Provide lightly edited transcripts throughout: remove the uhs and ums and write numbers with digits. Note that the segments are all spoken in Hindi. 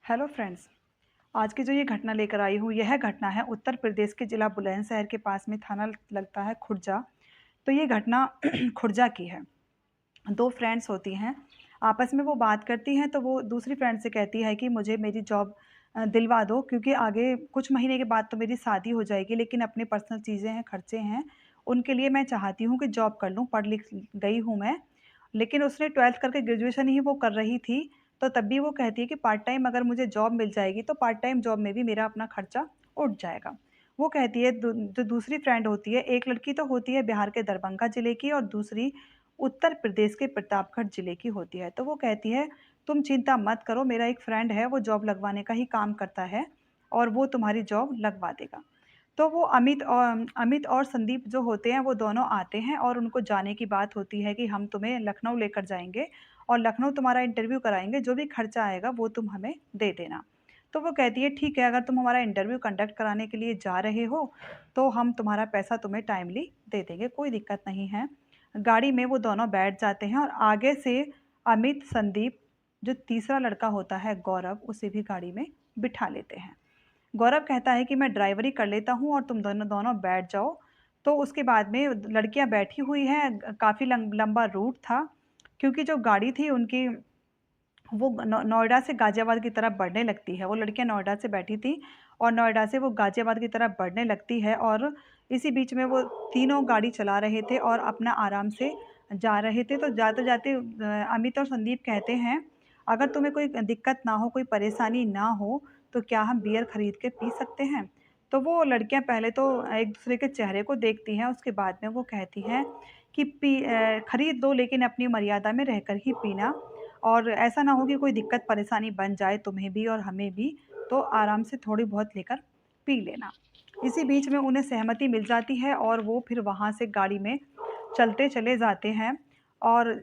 Hello friends. आज की जो ये घटना लेकर आई हूँ, यह घटना है उत्तर प्रदेश के जिला बुलंदशहर के पास में थाना लगता है खुर्जा। तो ये घटना खुर्जा की है। दो फ्रेंड्स होती हैं, आपस में वो बात करती हैं। तो वो दूसरी फ्रेंड से कहती है कि मुझे मेरी जॉब दिलवा दो, क्योंकि आगे कुछ महीने के बाद तो मेरी शादी हो जाएगी, लेकिन अपनी पर्सनल चीज़ें हैं, खर्चे हैं, उनके लिए मैं चाहती हूँ कि जॉब कर लूँ। पढ़ लिख गई हूँ मैं, लेकिन उसने 12th करके ग्रेजुएशन ही वो कर रही थी। तो तब भी वो कहती है कि पार्ट टाइम अगर मुझे जॉब मिल जाएगी तो पार्ट टाइम जॉब में भी मेरा अपना खर्चा उठ जाएगा। वो कहती है जो दूसरी फ्रेंड होती है, एक लड़की तो होती है बिहार के दरभंगा ज़िले की और दूसरी उत्तर प्रदेश के प्रतापगढ़ ज़िले की होती है। तो वो कहती है, तुम चिंता मत करो, मेरा एक फ्रेंड है, वो जॉब लगवाने का ही काम करता है और वो तुम्हारी जॉब लगवा देगा। तो वो अमित और संदीप जो होते हैं वो दोनों आते हैं और उनको जाने की बात होती है कि हम तुम्हें लखनऊ लेकर जाएँगे और लखनऊ तुम्हारा इंटरव्यू कराएँगे, जो भी खर्चा आएगा वो तुम हमें दे देना। तो वो कहती है, ठीक है, अगर तुम हमारा इंटरव्यू कंडक्ट कराने के लिए जा रहे हो, तो हम तुम्हारा पैसा तुम्हें टाइमली दे देंगे, कोई दिक्कत नहीं है। गाड़ी में वो दोनों बैठ जाते हैं और आगे से अमित, संदीप, जो तीसरा लड़का होता है गौरव, उसे भी गाड़ी में बिठा लेते हैं। गौरव कहता है कि मैं ड्राइवरी कर लेता हूँ और तुम दोनों दोनों बैठ जाओ। तो उसके बाद में लड़कियाँ बैठी हुई हैं, काफ़ी लंबा रूट था, क्योंकि जो गाड़ी थी उनकी वो नोएडा से गाज़ियाबाद की तरफ बढ़ने लगती है। वो लड़कियाँ नोएडा से बैठी थी और नोएडा से वो गाज़ियाबाद की तरफ बढ़ने लगती है और इसी बीच में वो तीनों गाड़ी चला रहे थे और अपना आराम से जा रहे थे। तो जाते-जाते अमित और संदीप कहते हैं, "अगर तुम्हें कोई दिक्कत ना हो, कोई परेशानी ना हो, तो क्या हम बियर खरीद के पी सकते हैं?" तो वो लड़कियाँ पहले तो एक-दूसरे के चेहरे को देखती हैं, उसके बाद में वो कहती हैं कि खरीद लो, लेकिन अपनी मर्यादा में रहकर ही पीना, और ऐसा ना हो कि कोई दिक्कत परेशानी बन जाए तुम्हें भी और हमें भी, तो आराम से थोड़ी बहुत लेकर पी लेना। इसी बीच में उन्हें सहमति मिल जाती है और वो फिर वहाँ से गाड़ी में चलते चले जाते हैं और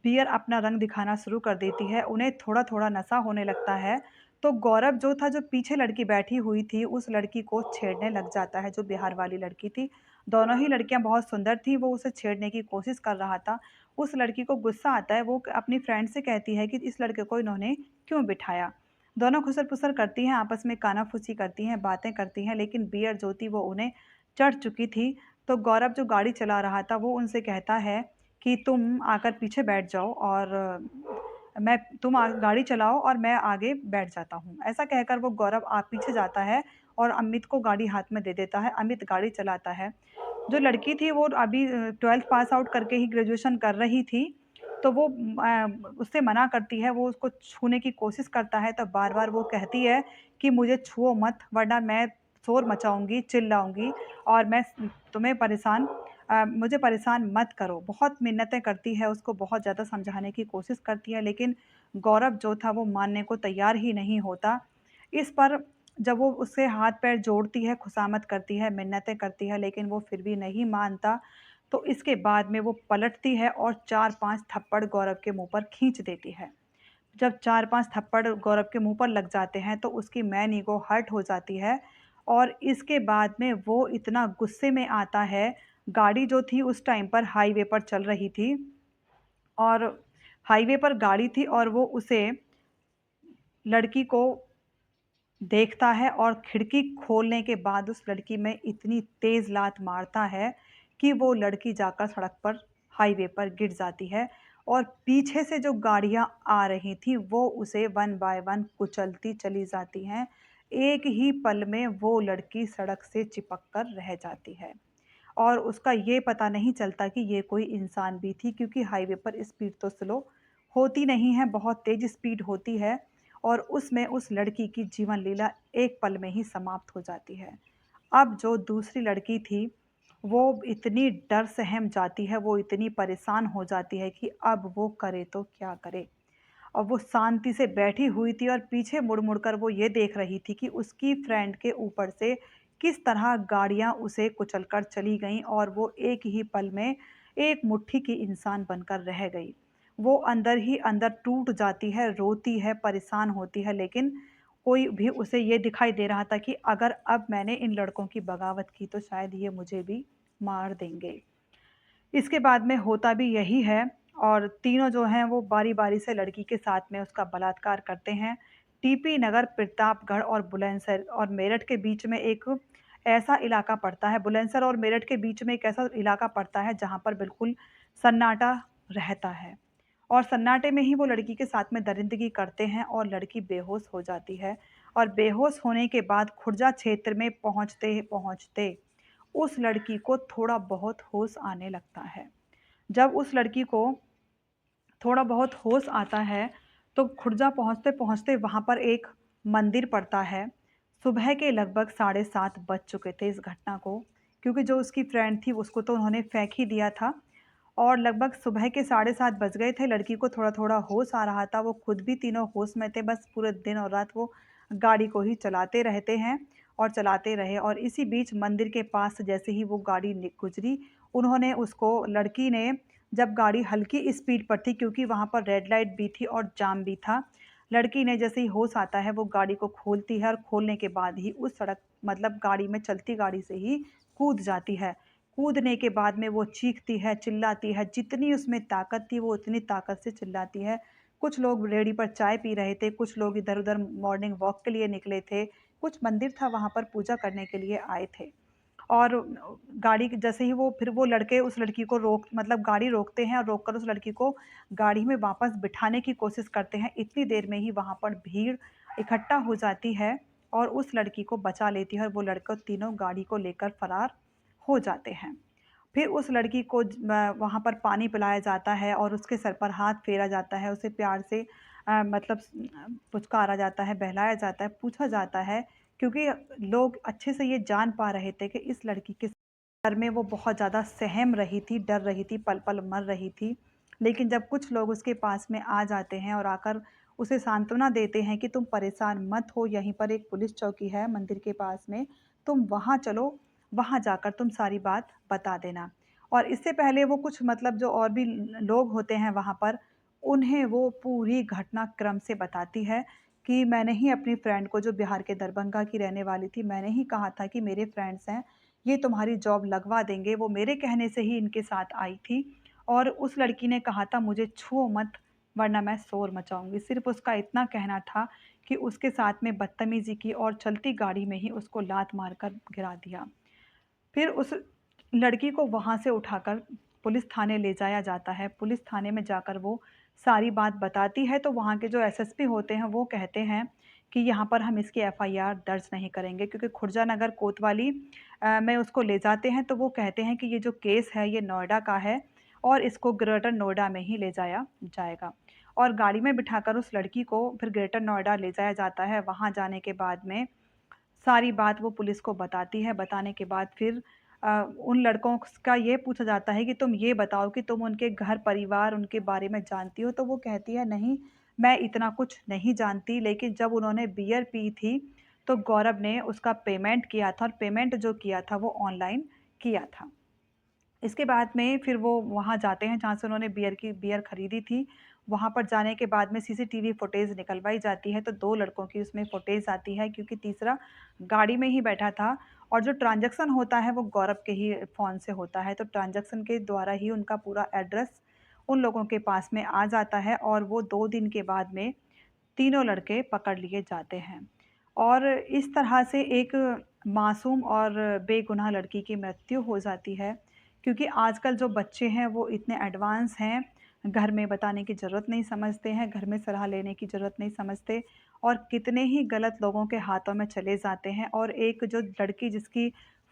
बियर अपना रंग दिखाना शुरू कर देती है। उन्हें थोड़ा-थोड़ा नशा होने लगता है। तो गौरव जो था, जो पीछे लड़की बैठी हुई थी, उस लड़की को छेड़ने लग जाता है, जो बिहार वाली लड़की थी। दोनों ही लड़कियाँ बहुत सुंदर थीं, वो उसे छेड़ने की कोशिश कर रहा था। उस लड़की को गुस्सा आता है, वो अपनी फ्रेंड से कहती है कि इस लड़के को इन्होंने क्यों बिठाया? दोनों खुसर-पुसर करती हैं, आपस में काना-फूसी करती हैं, बातें करती हैं, लेकिन बियर जो थी वो उन्हें चढ़ चुकी थी। तो गौरव जो गाड़ी चला रहा था, वो उनसे कहता है कि तुम आकर पीछे बैठ जाओ और मैं तुम गाड़ी चलाओ और मैं आगे बैठ जाता हूँ। ऐसा कहकर वो गौरव पीछे जाता है और अमित को गाड़ी हाथ में दे देता है। अमित गाड़ी चलाता है। जो लड़की थी वो अभी 12th पास आउट करके ही ग्रेजुएशन कर रही थी, तो वो उससे मना करती है, वो उसको छूने की कोशिश करता है, तब बार-बार वो कहती है कि मुझे छुओ मत, वरना मैं शोर मचाऊँगी, चिल्लाऊँगी और मैं तुम्हें मुझे परेशान मत करो। बहुत मिन्नतें करती है, उसको बहुत ज़्यादा समझाने की कोशिश करती है, लेकिन गौरव जो था वो मानने को तैयार ही नहीं होता। इस पर जब वो उससे हाथ-पैर जोड़ती है, खुशामत करती है, मिन्नतें करती है, लेकिन वो फिर भी नहीं मानता, तो इसके बाद में वो पलटती है और 4-5 थप्पड़ गौरव के मुँह पर खींच देती है। जब 4-5 थप्पड़ गौरव के मुँह पर लग जाते हैं, तो उसकी मैन ईगो हर्ट हो जाती है और इसके बाद में वो इतना गुस्से में आता है। गाड़ी जो थी उस टाइम पर हाईवे पर चल रही थी और हाईवे पर गाड़ी थी और वो उसे लड़की को देखता है और खिड़की खोलने के बाद उस लड़की में इतनी तेज़ लात मारता है कि वो लड़की जाकर सड़क पर, हाईवे पर गिर जाती है और पीछे से जो गाड़ियाँ आ रही थीं, वो उसे वन बाय वन कुचलती चली जाती हैं। एक ही पल में वो लड़की सड़क से चिपक कर रह जाती है और उसका ये पता नहीं चलता कि ये कोई इंसान भी थी, क्योंकि हाईवे पर स्पीड तो स्लो होती नहीं है, बहुत तेज़ स्पीड होती है और उसमें उस लड़की की जीवन लीला एक पल में ही समाप्त हो जाती है। अब जो दूसरी लड़की थी, वो इतनी डर सहम जाती है, वो इतनी परेशान हो जाती है कि अब वो करे तो क्या करे? और वो शांति से बैठी हुई थी और पीछे मुड़-मुड़ कर वो ये देख रही थी कि उसकी फ्रेंड के ऊपर से किस तरह गाड़ियाँ उसे कुचलकर चली गईं और वो एक ही पल में एक मुट्ठी की इंसान बनकर रह गई। वो अंदर ही अंदर टूट जाती है, रोती है, परेशान होती है, लेकिन कोई भी उसे ये दिखाई दे रहा था कि अगर अब मैंने इन लड़कों की बगावत की तो शायद ये मुझे भी मार देंगे। इसके बाद में होता भी यही है और तीनों जो हैं वो बारी-बारी से लड़की के साथ में उसका बलात्कार करते हैं। टीपी नगर, प्रतापगढ़ और बुलंदशहर और मेरठ के बीच में एक ऐसा इलाका पड़ता है, बुलंदशहर और मेरठ के बीच में एक ऐसा इलाका पड़ता है जहाँ पर बिल्कुल सन्नाटा रहता है। और सन्नाटे में ही वो लड़की के साथ में दरिंदगी करते हैं और लड़की बेहोश हो जाती है। और बेहोश होने के बाद खुर्जा क्षेत्र में पहुँचते-पहुँचते उस लड़की को थोड़ा बहुत होश आने लगता है। जब उस लड़की को थोड़ा बहुत होश आता है, तो खुर्जा पहुँचते-पहुँचते वहाँ पर एक मंदिर पड़ता है। सुबह के लगभग साढ़े 7 बज चुके थे इस घटना को, क्योंकि जो उसकी फ्रेंड थी उसको तो उन्होंने फेंक ही दिया था और लगभग सुबह के साढ़े 7 बज गए थे। लड़की को थोड़ा-थोड़ा होश आ रहा था, वो खुद भी तीनों होश में थे, बस पूरे दिन और रात वो गाड़ी को ही चलाते रहते हैं और चलाते रहे और इसी बीच मंदिर के पास जैसे ही वो गाड़ी गुज़री, उन्होंने उसको लड़की ने जब गाड़ी हल्की स्पीड पर थी क्योंकि वहाँ पर रेड लाइट भी थी और जाम भी था। लड़की ने जैसे ही होश आता है वो गाड़ी को खोलती है और खोलने के बाद ही उस सड़क मतलब गाड़ी में चलती गाड़ी से ही कूद जाती है। कूदने के बाद में वो चीखती है, चिल्लाती है, जितनी उसमें ताकत थी वो उतनी ताकत से चिल्लाती है। कुछ लोग रेहड़ी पर चाय पी रहे थे, कुछ लोग इधर-उधर मॉर्निंग वॉक के लिए निकले थे, कुछ मंदिर था वहाँ पर पूजा करने के लिए आए थे। और गाड़ी के जैसे ही फिर वो लड़के उस लड़की को मतलब गाड़ी रोकते हैं और रोककर उस लड़की को गाड़ी में वापस बिठाने की कोशिश करते हैं। इतनी देर में ही वहाँ पर भीड़ इकट्ठा हो जाती है और उस लड़की को बचा लेती है और वो लड़का तीनों गाड़ी को लेकर फरार हो जाते हैं। फिर उस लड़की को वहाँ पर पानी पिलाया जाता है और उसके सर पर हाथ फेरा जाता है, उसे प्यार से मतलब पुचकारा जाता है, बहलाया जाता है, पूछा जाता है क्योंकि लोग अच्छे से ये जान पा रहे थे कि इस लड़की के सर में वो बहुत ज़्यादा सहम रही थी, डर रही थी, पल-पल मर रही थी। लेकिन जब कुछ लोग उसके पास में आ जाते हैं और आकर उसे सांत्वना देते हैं कि तुम परेशान मत हो, यहीं पर एक पुलिस चौकी है मंदिर के पास में, तुम वहाँ चलो, वहाँ जाकर तुम सारी बात बता देना। और इससे पहले वो कुछ मतलब जो और भी लोग होते हैं वहाँ पर, उन्हें वो पूरी घटनाक्रम से बताती है कि मैंने ही अपनी फ्रेंड को जो बिहार के दरभंगा की रहने वाली थी, मैंने ही कहा था कि मेरे फ्रेंड्स हैं, ये तुम्हारी जॉब लगवा देंगे। वो मेरे कहने से ही इनके साथ आई थी और उस लड़की ने कहा था मुझे छुओ मत वरना मैं शोर मचाऊँगी। सिर्फ़ उसका इतना कहना था कि उसके साथ में बदतमीज़ी की और चलती गाड़ी में ही उसको लात मारकर गिरा दिया। फिर उस लड़की को वहाँ से उठाकर पुलिस थाने ले जाया जाता है। पुलिस थाने में जाकर वो सारी बात बताती है, तो वहाँ के जो एसएसपी होते हैं, वो कहते हैं कि यहाँ पर हम इसकी एफआईआर दर्ज नहीं करेंगे क्योंकि खुर्जा नगर कोतवाली में उसको ले जाते हैं, तो वो कहते हैं कि ये जो केस है, ये नोएडा का है और इसको ग्रेटर नोएडा में ही ले जाया जाएगा। और गाड़ी में बिठाकर उस लड़की को फिर ग्रेटर नोएडा ले जाया जाता है। वहाँ जाने के बाद में सारी बात वो पुलिस को बताती है, बताने के बाद फिर उन लड़कों का ये पूछा जाता है कि तुम ये बताओ कि तुम उनके घर परिवार, उनके बारे में जानती हो? तो वो कहती है नहीं, मैं इतना कुछ नहीं जानती, लेकिन जब उन्होंने बियर पी थी, तो गौरव ने उसका पेमेंट किया था और पेमेंट जो किया था वो ऑनलाइन किया था। इसके बाद में फिर वो वहाँ जाते हैं जहाँ से उन्होंने बियर खरीदी थी। वहाँ पर जाने के बाद में सीसीटीवी फुटेज निकलवाई जाती है, तो 2 लड़कों की उसमें फुटेज आती है क्योंकि तीसरा गाड़ी में ही बैठा था और जो ट्रांज़ैक्शन होता है वो गौरव के ही फ़ोन से होता है, तो ट्रांज़ैक्शन के द्वारा ही उनका पूरा एड्रेस उन लोगों के पास में आ जाता है और वो 2 दिन के बाद में तीनों लड़के पकड़ लिए जाते हैं। और इस तरह से एक मासूम और बेगुनाह लड़की की मृत्यु हो जाती है, क्योंकि आजकल जो बच्चे हैं वो इतने एडवांस हैं, घर में बताने की ज़रूरत नहीं समझते हैं, घर में सलाह लेने की ज़रूरत नहीं समझते और कितने ही गलत लोगों के हाथों में चले जाते हैं और एक जो लड़की जिसकी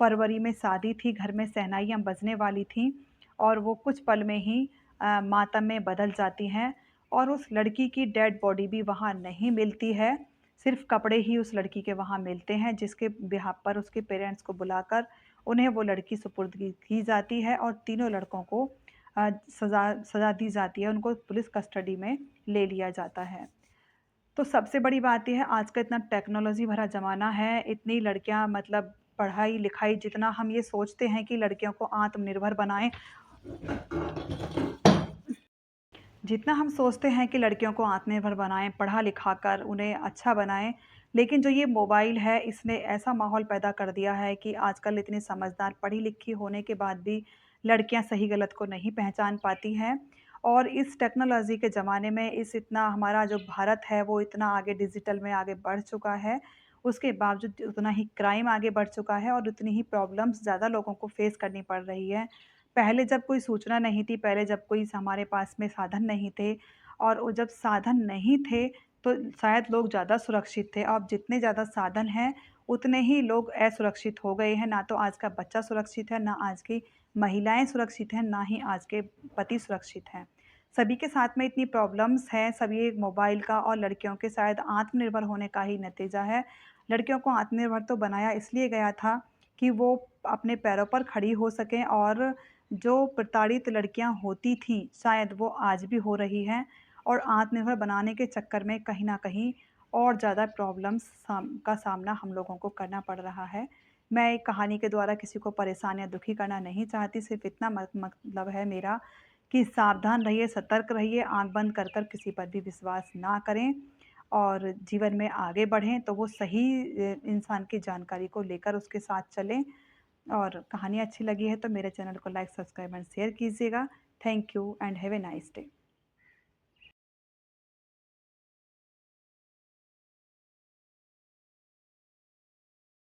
फरवरी में शादी थी, घर में शहनाइयाँ बजने वाली थीं और वो कुछ पल में ही मातम में बदल जाती हैं और उस लड़की की डेड बॉडी भी वहाँ नहीं मिलती है, सिर्फ़ कपड़े ही उस लड़की के वहाँ मिलते हैं, जिसके बिहाफ़ पर उसके पेरेंट्स को बुलाकर उन्हें वो लड़की सुपुर्द की जाती है और तीनों लड़कों को सज़ा सज़ा दी जाती है, उनको पुलिस कस्टडी में ले लिया जाता है। तो सबसे बड़ी बात ये है आज का इतना टेक्नोलॉजी भरा ज़माना है, इतनी लड़कियाँ मतलब पढ़ाई-लिखाई जितना हम ये सोचते हैं कि लड़कियों को आत्मनिर्भर बनाएँ जितना हम सोचते हैं कि लड़कियों को आत्मनिर्भर बनाएँ, पढ़ा-लिखा कर उन्हें अच्छा बनाएँ, लेकिन जो ये मोबाइल है इसने ऐसा माहौल पैदा कर दिया है कि आजकल इतनी समझदार पढ़ी-लिखी होने के बाद भी लड़कियाँ सही-गलत को नहीं पहचान पाती हैं और इस टेक्नोलॉज़ी के ज़माने में इस इतना हमारा जो भारत है वो इतना आगे डिजिटल में आगे बढ़ चुका है। उसके बावजूद उतना ही क्राइम आगे बढ़ चुका है और उतनी ही प्रॉब्लम्स ज़्यादा लोगों को फ़ेस करनी पड़ रही है। पहले जब कोई सूचना नहीं थी, पहले जब कोई हमारे पास में साधन नहीं थे और वो जब साधन नहीं थे, तो शायद लोग ज़्यादा सुरक्षित थे। अब जितने ज़्यादा साधन हैं, उतने ही लोग असुरक्षित हो गए हैं। ना तो आज का बच्चा सुरक्षित है, ना आज की महिलाएँ सुरक्षित हैं, ना ही आज के पति सुरक्षित हैं। सभी के साथ में इतनी प्रॉब्लम्स हैं, सभी एक मोबाइल का और लड़कियों के शायद आत्मनिर्भर होने का ही नतीजा है। लड़कियों को आत्मनिर्भर तो बनाया इसलिए गया था कि वो अपने पैरों पर खड़ी हो सकें और जो प्रताड़ित लड़कियाँ होती थीं, शायद वो आज भी हो रही हैं और आत्मनिर्भर बनाने के चक्कर में कहीं न कहीं और ज़्यादा प्रॉब्लम्स का सामना हम लोगों को करना पड़ रहा है। मैं एक कहानी के द्वारा किसी को परेशान या दुखी करना नहीं चाहती, सिर्फ़ इतना मतलब है मेरा कि सावधान रहिए, सतर्क रहिए, आँख बंद कर कर किसी पर भी विश्वास ना करें और जीवन में आगे बढ़ें तो वो सही इंसान की जानकारी को लेकर उसके साथ चलें। और कहानी अच्छी लगी है तो मेरे चैनल को लाइक, सब्सक्राइब एंड शेयर कीजिएगा। Thank you and have a nice day.